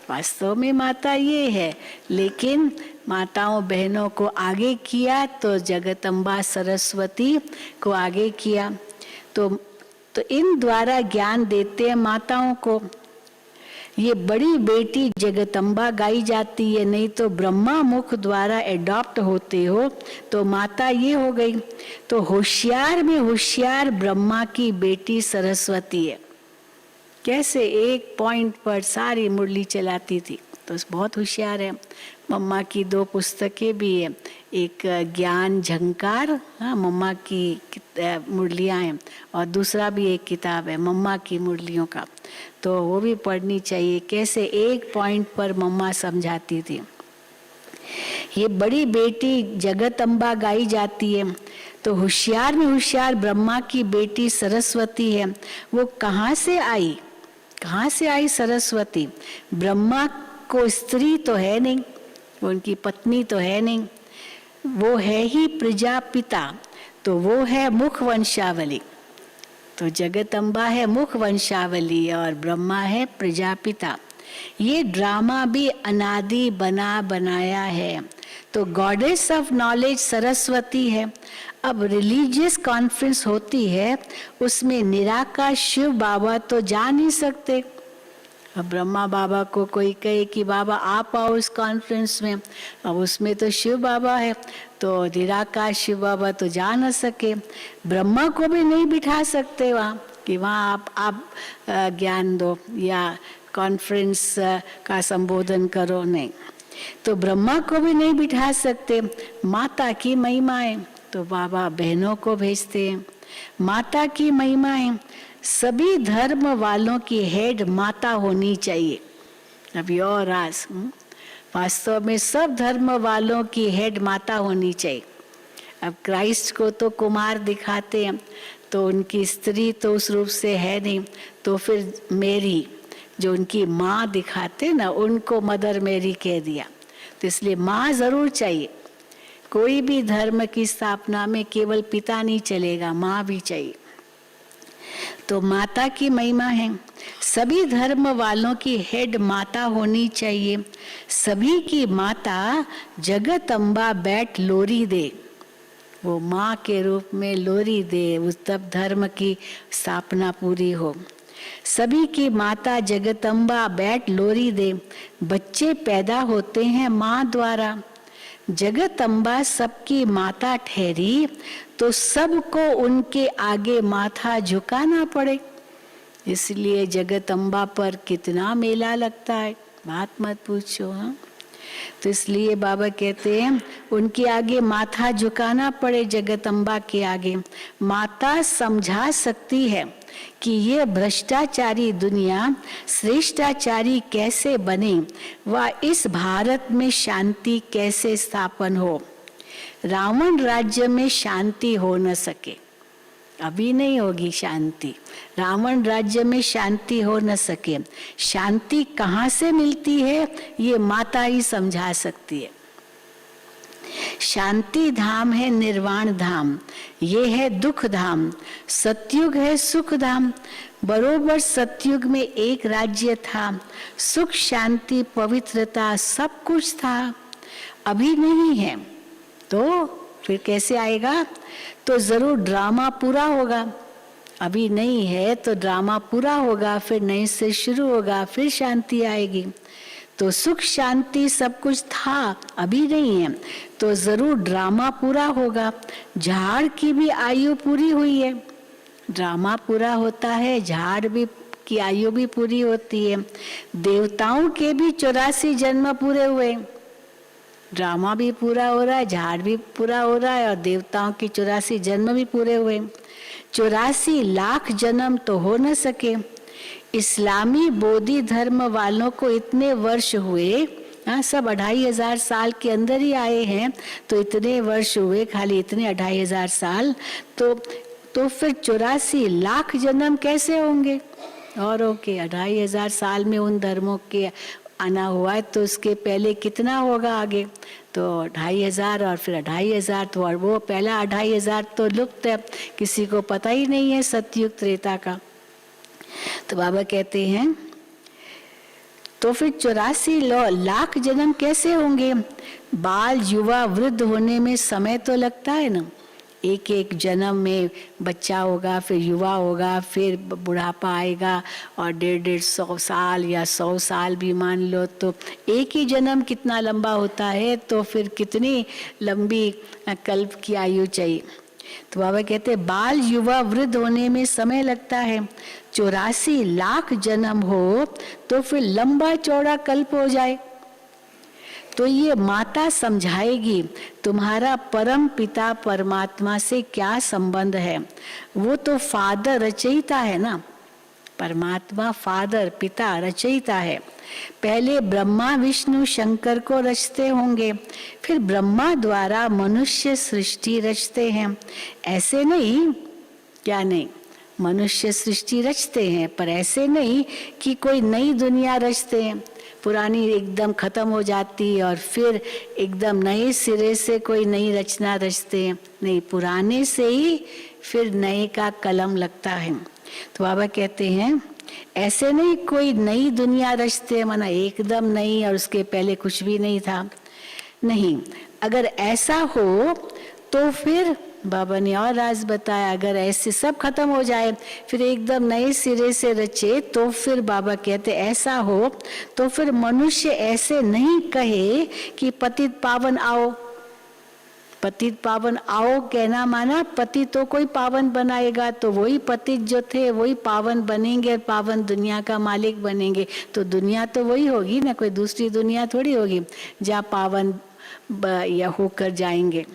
वास्तव में माता ये है, लेकिन माताओं बहनों को आगे किया तो जगदम्बा सरस्वती को आगे किया। तो इन द्वारा ज्ञान देते हैं माताओं को। ये बड़ी बेटी जगदम्बा गाई जाती है। नहीं तो ब्रह्मा मुख द्वारा एडॉप्ट होते हो तो माता ये हो गई। तो होशियार में होशियार ब्रह्मा की बेटी सरस्वती है। कैसे एक पॉइंट पर सारी मुरली चलाती थी, तो बहुत होशियार है। मम्मा की 2 पुस्तकें भी है, एक ज्ञान झंकार, हाँ, मम्मा की मुरलियाँ हैं, और दूसरा भी एक किताब है मम्मा की मुरलियों का, तो वो भी पढ़नी चाहिए। कैसे एक पॉइंट पर मम्मा समझाती थी। ये बड़ी बेटी जगदम्बा गाई जाती है। तो होशियार में होशियार ब्रह्मा की बेटी सरस्वती है। वो कहाँ से आई? कहाँ से आई सरस्वती? ब्रह्मा को स्त्री तो है नहीं, वो उनकी पत्नी तो है नहीं, वो है ही प्रजापिता, तो वो है मुख वंशावली। तो जगदम्बा है मुख वंशावली और ब्रह्मा है प्रजापिता। ये ड्रामा भी अनादि बना बनाया है। तो गॉडेस ऑफ नॉलेज सरस्वती है। अब रिलीजियस कॉन्फ्रेंस होती है, उसमें निराकार शिव बाबा तो जा नहीं सकते। अब ब्रह्मा बाबा को कोई कहे कि बाबा आप आओ इस कॉन्फ्रेंस में, अब उसमें तो शिव बाबा है, तो निराकार शिव बाबा तो जा न सके। ब्रह्मा को भी नहीं बिठा सकते वहाँ कि वहाँ आप ज्ञान दो या कॉन्फ्रेंस का संबोधन करो, नहीं। तो ब्रह्मा को भी नहीं बिठा सकते। माता की महिमा है तो बाबा बहनों को भेजते हैं। माता की महिमा है, सभी धर्म वालों की हेड माता होनी चाहिए। अभी और राज, वास्तव में सब धर्म वालों की हेड माता होनी चाहिए। अब क्राइस्ट को तो कुमार दिखाते हैं, तो उनकी स्त्री तो उस रूप से है नहीं, तो फिर मेरी जो उनकी माँ दिखाते ना, उनको मदर मेरी कह दिया। तो इसलिए माँ जरूर चाहिए। कोई भी धर्म की स्थापना में केवल पिता नहीं चलेगा, माँ भी चाहिए। तो माता की महिमा है। सभी धर्म वालों की हेड माता होनी चाहिए। सभी की माता जगदम्बा बैठ लोरी दे, वो माँ के रूप में लोरी दे, उस तब धर्म की स्थापना पूरी हो। सभी की माता जगदम्बा बैठ लोरी दे, बच्चे पैदा होते हैं माँ द्वारा। जगदम्बा सबकी माता ठहरी, तो सबको उनके आगे माथा झुकाना पड़े। इसलिए जगदम्बा पर कितना मेला लगता है, बात मत पूछो। हाँ, तो इसलिए बाबा कहते हैं उनके आगे माथा झुकाना पड़े, जगदम्बा के आगे। माता समझा सकती है कि ये भ्रष्टाचारी दुनिया श्रेष्ठाचारी कैसे बने व इस भारत में शांति कैसे स्थापन हो। रावण राज्य में शांति हो न सके, अभी नहीं होगी शांति। रावण राज्य में शांति हो न सके। शांति कहाँ से मिलती है, ये माता ही समझा सकती है। शांति धाम है निर्वाण धाम, ये है दुख धाम। सतयुग है सुख धाम। बरोबर सतयुग में एक राज्य था, सुख शांति पवित्रता सब कुछ था। अभी नहीं है तो फिर कैसे आएगा? तो जरूर ड्रामा पूरा होगा। अभी नहीं है तो ड्रामा पूरा होगा, फिर नए से शुरू होगा, फिर शांति आएगी। तो सुख शांति सब कुछ था, अभी नहीं है तो जरूर ड्रामा पूरा होगा। झाड़ की भी आयु पूरी हुई है, ड्रामा पूरा होता है, झाड़ भी की आयु भी पूरी होती है। देवताओं के भी 84 जन्म पूरे हुए, ड्रामा भी पूरा हो रहा है, झाड़ भी पूरा हो रहा है और देवताओं के 84 जन्म भी पूरे हुए। 84 लाख जन्म तो हो न सके। इस्लामी बोधि धर्म वालों को इतने वर्ष हुए, हाँ, सब 2500 साल के अंदर ही आए हैं, तो इतने वर्ष हुए, खाली इतने 2500 साल, तो फिर 84 लाख जन्म कैसे होंगे? औरों के 2500 साल में उन धर्मों के आना हुआ है, तो उसके पहले कितना होगा आगे? तो 2500 और फिर 2500, तो और वो पहला 2500 तो लुप्त है, किसी को पता ही नहीं है सतयुग त्रेता का। तो बाबा कहते हैं तो फिर 84 लाख जन्म कैसे होंगे? बाल युवा वृद्ध होने में समय तो लगता है ना। एक एक जन्म में बच्चा होगा, फिर युवा होगा, फिर बुढ़ापा आएगा और 150 साल या 100 साल भी मान लो, तो एक ही जन्म कितना लंबा होता है, तो फिर कितनी लंबी कल्प की आयु चाहिए। तो बाबा कहते हैं बाल युवा वृद्ध होने में समय लगता है। 84 लाख जन्म हो तो फिर लंबा चौड़ा कल्प हो जाए। तो ये माता समझाएगी तुम्हारा परम पिता परमात्मा से क्या संबंध है। वो तो फादर रचयिता है ना, परमात्मा फादर पिता रचयिता है। पहले ब्रह्मा विष्णु शंकर को रचते होंगे, फिर ब्रह्मा द्वारा मनुष्य सृष्टि रचते हैं। ऐसे नहीं, क्या नहीं, मनुष्य सृष्टि रचते हैं, पर ऐसे नहीं कि कोई नई दुनिया रचते हैं, पुरानी एकदम खत्म हो जाती और फिर एकदम नए सिरे से कोई नई रचना रचते हैं। नहीं, पुराने से ही फिर नए का कलम लगता है। तो बाबा कहते हैं ऐसे नहीं कोई नई दुनिया रचते, माना एकदम नई और उसके पहले कुछ भी नहीं था। नहीं, अगर ऐसा हो तो फिर बाबा ने और राज बताया, अगर ऐसे सब खत्म हो जाए फिर एकदम नए सिरे से रचे, तो फिर बाबा कहते ऐसा हो तो फिर मनुष्य ऐसे नहीं कहे कि पतित पावन आओ। पतित पावन आओ कहना माना पति तो कोई पावन बनाएगा, तो वही पतित जो थे वही पावन बनेंगे, पावन दुनिया का मालिक बनेंगे। तो दुनिया तो वही होगी ना, कोई दूसरी दुनिया थोड़ी होगी जहाँ पावन या होकर जाएंगे।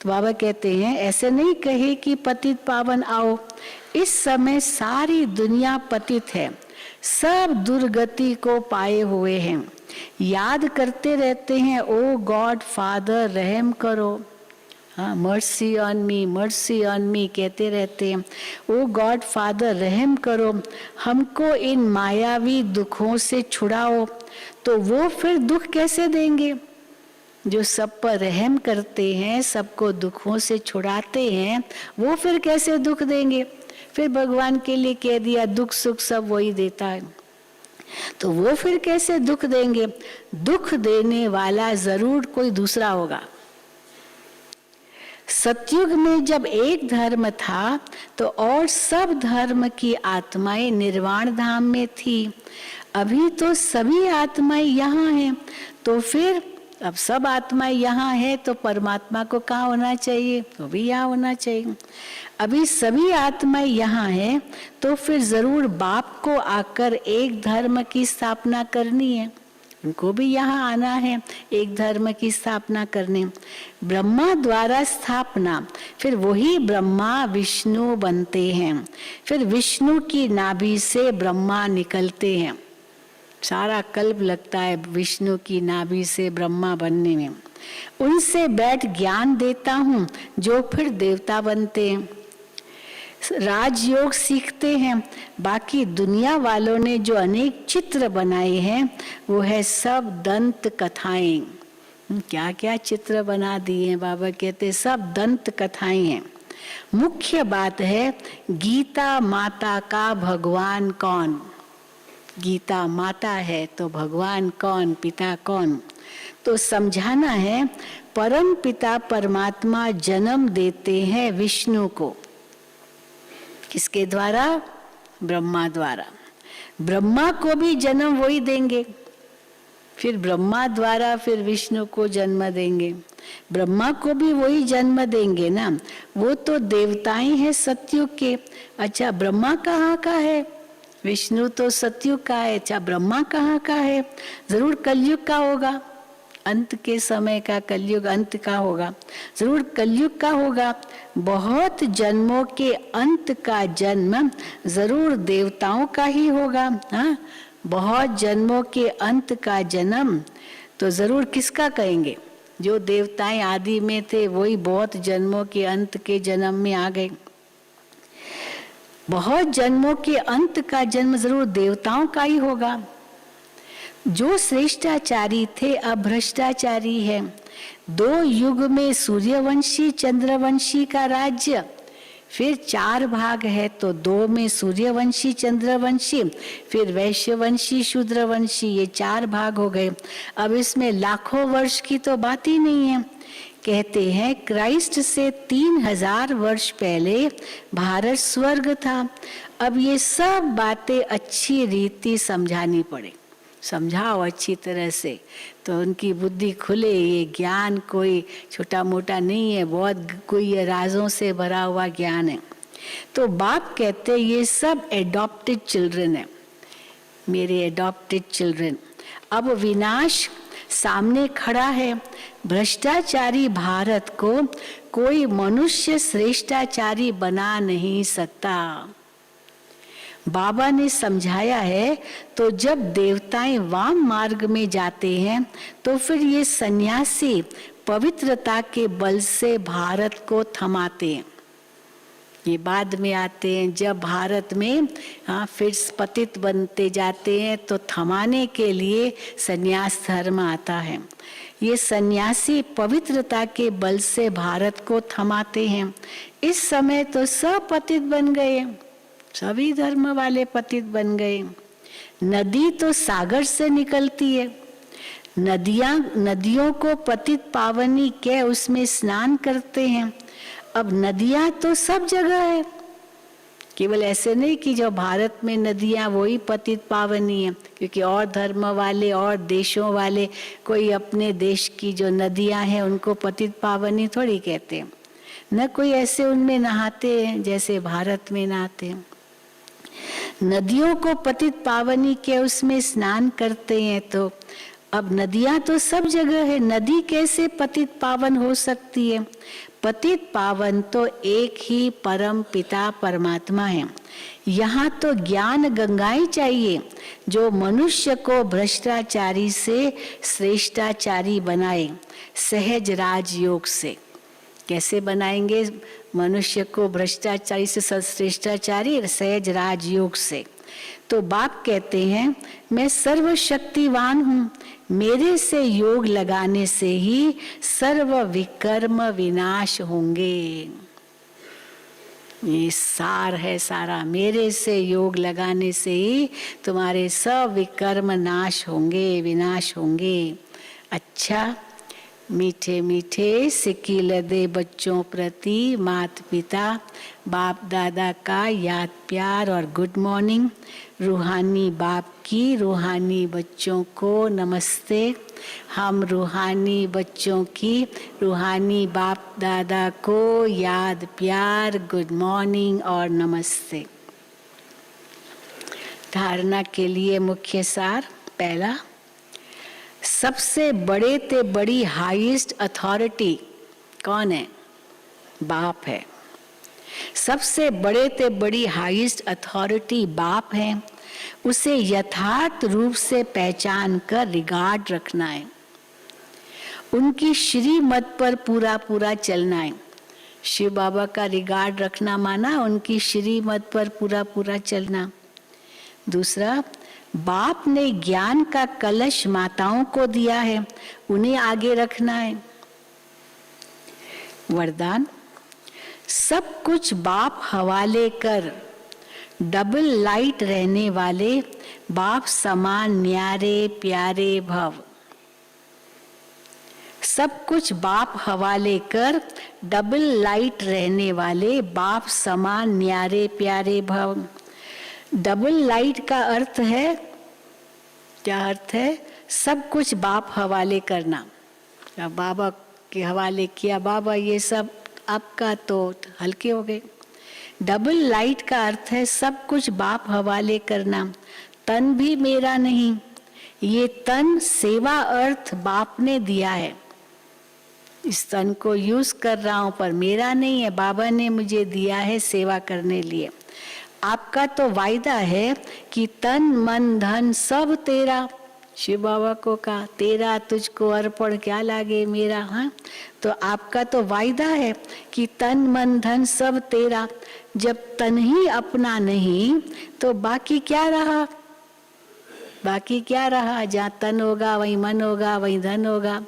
तो बाबा कहते हैं ऐसे नहीं कहे कि पतित पावन आओ। इस समय सारी दुनिया पतित है, सब दुर्गति को पाए हुए हैं, याद करते रहते हैं ओ गॉड फादर रहम करो, हाँ, मर्सी ऑन मी कहते रहते हैं। ओ गॉड फादर रहम करो, हमको इन मायावी दुखों से छुड़ाओ। तो वो फिर दुख कैसे देंगे? जो सब पर रहम करते हैं, सबको दुखों से छुड़ाते हैं, वो फिर कैसे दुख देंगे? फिर भगवान के लिए कह दिया दुख सुख सब वही देता है, तो वो फिर कैसे दुख देंगे? दुख देने वाला जरूर कोई दूसरा होगा। सतयुग में जब एक धर्म था तो और सब धर्म की आत्माएं निर्वाण धाम में थी। अभी तो सभी आत्माएं यहाँ हैं, तो फिर अब सब आत्माएं यहाँ है तो परमात्मा को कहाँ होना चाहिए? तो भी यहाँ होना चाहिए। अभी सभी आत्माएं यहाँ है तो फिर जरूर बाप को आकर एक धर्म की स्थापना करनी है, उनको भी यहाँ आना है एक धर्म की स्थापना करने। ब्रह्मा द्वारा स्थापना, फिर वही ब्रह्मा विष्णु बनते हैं, फिर विष्णु की नाभि से ब्रह्मा निकलते हैं। सारा कल्प लगता है विष्णु की नाभि से ब्रह्मा बनने में। उनसे बैठ ज्ञान देता हूँ जो फिर देवता बनते हैं, राजयोग सीखते हैं। बाकी दुनिया वालों ने जो अनेक चित्र बनाए हैं वो है सब दंत कथाएं। क्या क्या चित्र बना दिए हैं, बाबा कहते सब दंत कथाएं हैं। मुख्य बात है गीता माता का भगवान कौन? गीता माता है तो भगवान कौन, पिता कौन? तो समझाना है परम पिता परमात्मा जन्म देते हैं विष्णु को। किसके द्वारा? ब्रह्मा द्वारा। ब्रह्मा को भी जन्म वही देंगे, फिर ब्रह्मा द्वारा फिर विष्णु को जन्म देंगे। ब्रह्मा को भी वही जन्म देंगे ना, वो तो देवताएं हैं सतयुग के। अच्छा ब्रह्मा कहाँ का है? विष्णु तो सतयुग का है। अच्छा ब्रह्मा कहाँ का है? जरूर कलयुग का होगा, अंत के समय का कलयुग अंत का होगा, जरूर कलयुग का होगा। बहुत जन्मों के अंत का जन्म जरूर देवताओं का ही होगा। हाँ, बहुत जन्मों के अंत का जन्म तो जरूर किसका कहेंगे? जो देवताएं आदि में थे वही बहुत जन्मों के अंत के जन्म में आ गए। बहुत जन्मों के अंत का जन्म जरूर देवताओं का ही होगा। जो श्रेष्ठाचारी थे अब भ्रष्टाचारी है। 2 युग में सूर्यवंशी चंद्रवंशी का राज्य, फिर 4 भाग है तो 2 में सूर्यवंशी चंद्रवंशी, फिर वैश्यवंशी शूद्रवंशी, ये 4 भाग हो गए। अब इसमें लाखों वर्ष की तो बात ही नहीं है। कहते हैं क्राइस्ट से 3000 वर्ष पहले भारत स्वर्ग था। अब ये सब बातें अच्छी रीति समझानी पड़े, समझाओ अच्छी तरह से तो उनकी बुद्धि खुले। ये ज्ञान कोई छोटा मोटा नहीं है, बहुत कोई राजों से भरा हुआ ज्ञान है। तो बाप कहते ये सब एडॉप्टेड चिल्ड्रन है, मेरे एडॉप्टेड चिल्ड्रन। अब विनाश सामने खड़ा है। भ्रष्टाचारी भारत को कोई मनुष्य श्रेष्ठाचारी बना नहीं सकता। बाबा ने समझाया है तो जब देवताएं वाम मार्ग में जाते हैं तो फिर ये सन्यासी पवित्रता के बल से भारत को थमाते हैं। ये बाद में आते हैं जब भारत में फिर पतित बनते जाते हैं तो थमाने के लिए सन्यास धर्म आता है। ये सन्यासी पवित्रता के बल से भारत को थमाते हैं। इस समय तो सब पतित बन गए, सभी धर्म वाले पतित बन गए। नदी तो सागर से निकलती है, नदियों को पतित पावनी कह उसमें स्नान करते हैं। अब नदियां तो सब जगह है, केवल ऐसे नहीं कि जो भारत में नदियां वही पतित पावनी है, क्योंकि और धर्म वाले और देशों वाले कोई अपने देश की जो नदियां हैं उनको पतित पावनी थोड़ी कहते हैं। न कोई ऐसे उनमें नहाते हैं जैसे भारत में नहाते हैं। नदियों को पतित पावनी के उसमें स्नान करते हैं। तो अब नदियां तो सब जगह है, नदी कैसे पतित पावन हो सकती है? पतित पावन तो एक ही परम पिता परमात्मा है। यहाँ तो ज्ञान गंगाएं चाहिए जो मनुष्य को भ्रष्टाचारी से श्रेष्ठाचारी बनाए, सहज राजयोग से। कैसे बनाएंगे मनुष्य को भ्रष्टाचारी से श्रेष्ठाचारी? सहज राजयोग से। तो बाप कहते हैं मैं सर्वशक्तिवान हूँ, मेरे से योग लगाने से ही सर्व विकर्म विनाश होंगे। ये सार है सारा, मेरे से योग लगाने से ही तुम्हारे सब विकर्म नाश होंगे, विनाश होंगे। अच्छा मीठे मीठे सिक्के दे बच्चों प्रति माता पिता बाप दादा का याद प्यार और गुड मॉर्निंग। रूहानी बाप की रूहानी बच्चों को नमस्ते। हम रूहानी बच्चों की रूहानी बाप दादा को याद प्यार गुड मॉर्निंग और नमस्ते। धारणा के लिए मुख्य सार। पहला, सबसे बड़े ते बड़ी हाईएस्ट अथॉरिटी कौन है? बाप है। सबसे बड़े ते बड़ी हाईएस्ट अथॉरिटी बाप है। उसे यथार्थ रूप से पहचान कर रिगार्ड रखना है। उनकी श्रीमत पर पूरा पूरा चलना है। शिव बाबा का रिगार्ड रखना माना उनकी श्रीमत पर पूरा पूरा चलना। दूसरा, बाप ने ज्ञान का कलश माताओं को दिया है, उन्हें आगे रखना है। वरदान, सब कुछ बाप हवाले कर डबल लाइट रहने वाले बाप समान न्यारे प्यारे भव। सब कुछ बाप हवाले कर डबल लाइट रहने वाले बाप समान न्यारे प्यारे भव। डबल लाइट का अर्थ है, क्या अर्थ है? सब कुछ बाप हवाले करना। बाबा के हवाले किया, बाबा ये सब आपका, तो हल्के हो गए। डबल लाइट का अर्थ है सब कुछ बाप हवाले करना। तन भी मेरा नहीं, ये तन सेवा अर्थ बाप ने दिया है। इस तन को यूज कर रहा हूं पर मेरा नहीं है, बाबा ने मुझे दिया है सेवा करने लिए। आपका तो वायदा है कि तन मन धन सब तेरा। शिव बाबा को कहा तेरा तुझको अर्पण क्या लागे मेरा। हाँ, तो आपका तो वायदा है कि तन मन धन सब तेरा। जब तन ही अपना नहीं तो बाकी क्या रहा? बाकी क्या रहा? जहाँ तन होगा वहीं मन होगा, वहीं धन होगा,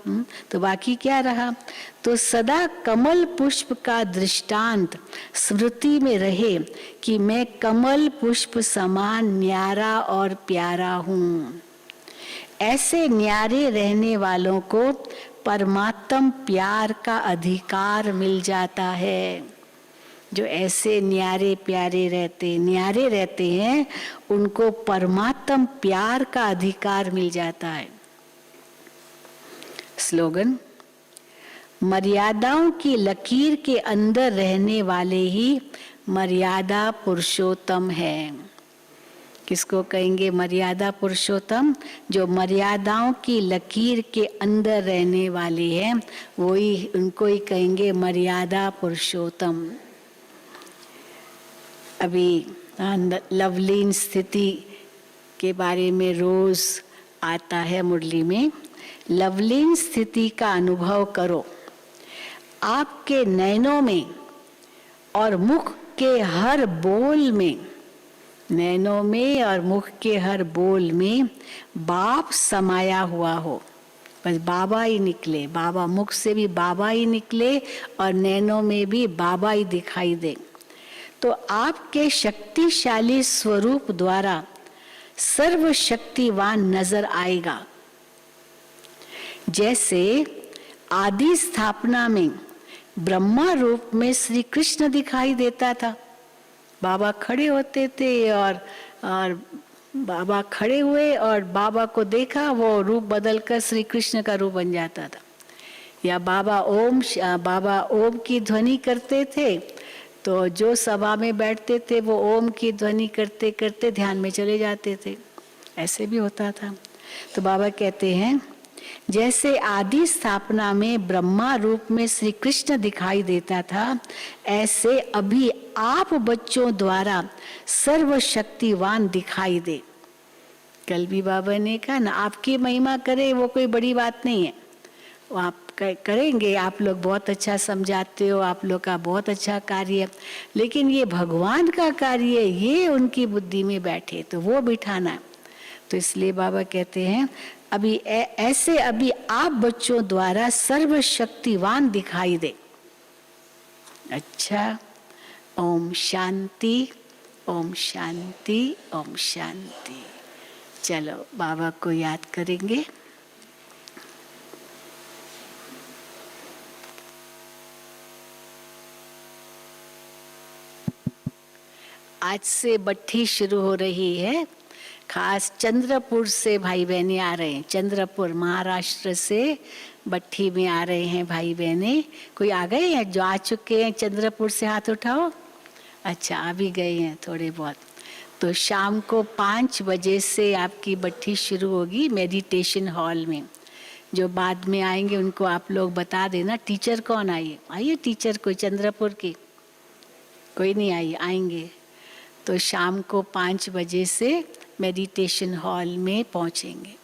तो बाकी क्या रहा? तो सदा कमल पुष्प का दृष्टांत स्मृति में रहे कि मैं कमल पुष्प समान न्यारा और प्यारा हूँ। ऐसे न्यारे रहने वालों को परमात्म प्यार का अधिकार मिल जाता है। जो ऐसे न्यारे रहते हैं उनको परमात्म प्यार का अधिकार मिल जाता है। स्लोगन, मर्यादाओं की लकीर के अंदर रहने वाले ही मर्यादा पुरुषोत्तम है। किसको कहेंगे मर्यादा पुरुषोत्तम? जो मर्यादाओं की लकीर के अंदर रहने वाले हैं वही, उनको ही कहेंगे मर्यादा पुरुषोत्तम। अभी लवलीन स्थिति के बारे में रोज आता है मुरली में। लवलीन स्थिति का अनुभव करो। आपके नैनों में और मुख के हर बोल में, नैनों में और मुख के हर बोल में बाप समाया हुआ हो। बस बाबा ही निकले, बाबा मुख से भी बाबा ही निकले और नैनों में भी बाबा ही दिखाई दे। तो आपके शक्तिशाली स्वरूप द्वारा सर्वशक्तिवान नजर आएगा। जैसे आदि स्थापना में ब्रह्मा रूप में श्री कृष्ण दिखाई देता था। बाबा खड़े होते थे और बाबा खड़े हुए और बाबा को देखा, वो रूप बदलकर श्री कृष्ण का रूप बन जाता था। या बाबा ओम की ध्वनि करते थे तो जो सभा में बैठते थे वो ओम की ध्वनि करते करते ध्यान में चले जाते थे। ऐसे भी होता था। तो बाबा कहते हैं जैसे आदि स्थापना में ब्रह्मा रूप में श्री कृष्ण दिखाई देता था, ऐसे अभी आप बच्चों द्वारा सर्वशक्तिवान दिखाई दे। कल भी बाबा ने कहा ना, आपकी महिमा करे वो कोई बड़ी बात नहीं है, वो आप करेंगे। आप लोग बहुत अच्छा समझाते हो, आप लोग का बहुत अच्छा कार्य है, लेकिन ये भगवान का कार्य है, ये उनकी बुद्धि में बैठे तो वो बिठाना। तो इसलिए बाबा कहते हैं अभी ऐसे अभी आप बच्चों द्वारा सर्वशक्तिवान दिखाई दे। अच्छा, ओम शांति, ओम शांति, ओम शांति। चलो बाबा को याद करेंगे। आज से बट्ठी शुरू हो रही है। खास चंद्रपुर से भाई बहने आ रहे हैं, चंद्रपुर महाराष्ट्र से बट्ठी में आ रहे हैं भाई बहने। कोई आ गए हैं जो आ चुके हैं चंद्रपुर से? हाथ उठाओ। अच्छा, आ भी गए हैं थोड़े बहुत। तो शाम को 5 बजे से आपकी बट्ठी शुरू होगी मेडिटेशन हॉल में। जो बाद में आएंगे उनको आप लोग बता देना। टीचर कौन आइए? आइए टीचर कोई चंद्रपुर की? कोई नहीं आई? आएंगे। तो शाम को 5 बजे से मेडिटेशन हॉल में पहुंचेंगे।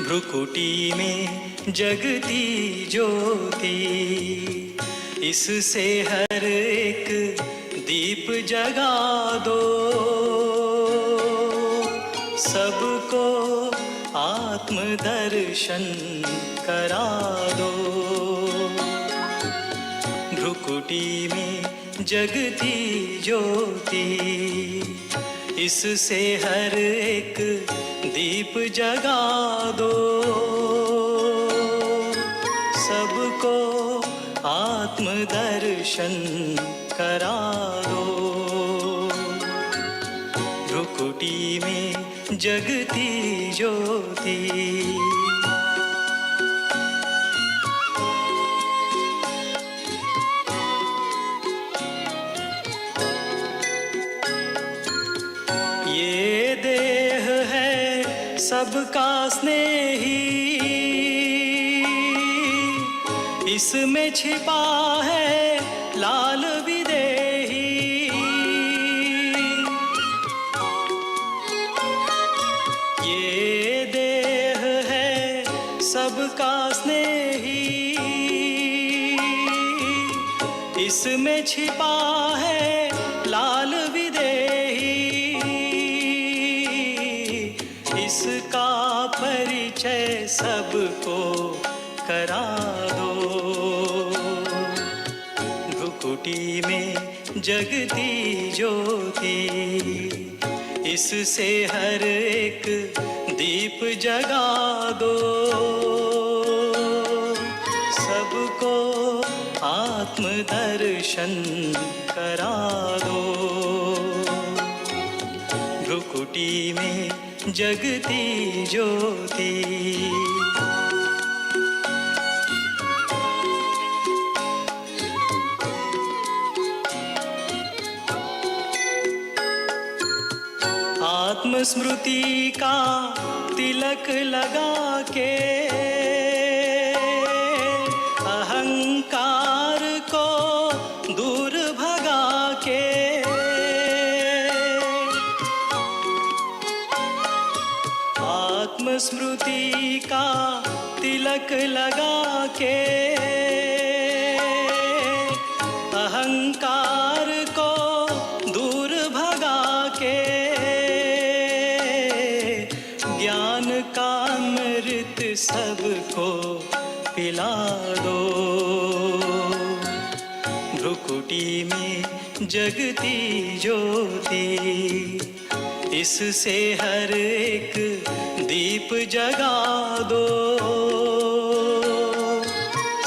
भ्रुकुटी में जगती ज्योति, इससे हर एक दीप जगा दो, सबको आत्म दर्शन करा दो। भ्रुकुटी में जगती ज्योति, इससे हर एक दीप जगा दो, सबको आत्म दर्शन करा दो। भ्रुकुटी में जगती ज्योति। ये देह है सबका स्नेही, इसमें छिपा है लाल विदेही। ये देह है सबका स्नेही, इसमें छिपा है लाल विदेही। इसका परिचय सबको करा दो। भ्रुकुटी में जगती ज्योति, इससे हर एक दीप जगा दो, सबको आत्म दर्शन करा दो। भ्रुकुटी में जगती ज्योति। आत्मस्मृति का तिलक लगा के, अहंकार को दूर भगा के, आत्मस्मृति का तिलक लगा के, अहंकार को दूर भगा के, ज्ञान का अमृत सबको पिला दो। भ्रुकुटी में जगती ज्योति, इससे हर एक दीप जगा दो,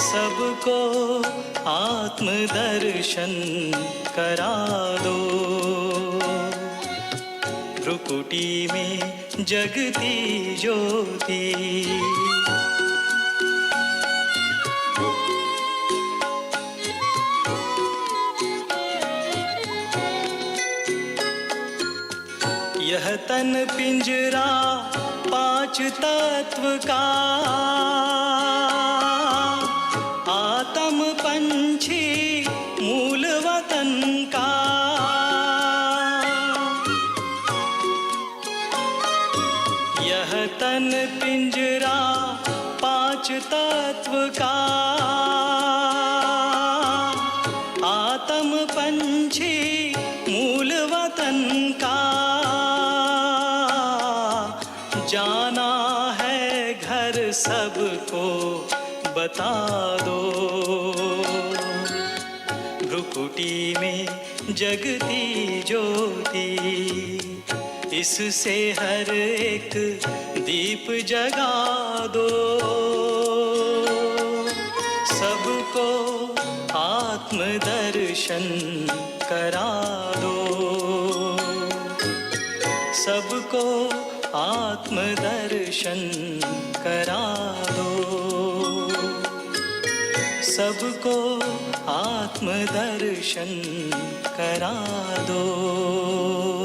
सबको आत्म दर्शन करा दो। भ्रुकुटी में जगती ज्योति। यह तन पिंजरा 5 तत्व का, आत्म पंछी मूल वतन का। यह तन पिंजरा 5 तत्व का, आत्म पंछी मूल वतन का। जाना है घर सबको बता दो। भ्रुकुटी में जगती ज्योति, इससे हर एक दीप जगा दो, सबको आत्मदर्शन करा दो, सबको आत्मदर्शन करा दो, सबको आत्मदर्शन करा दो।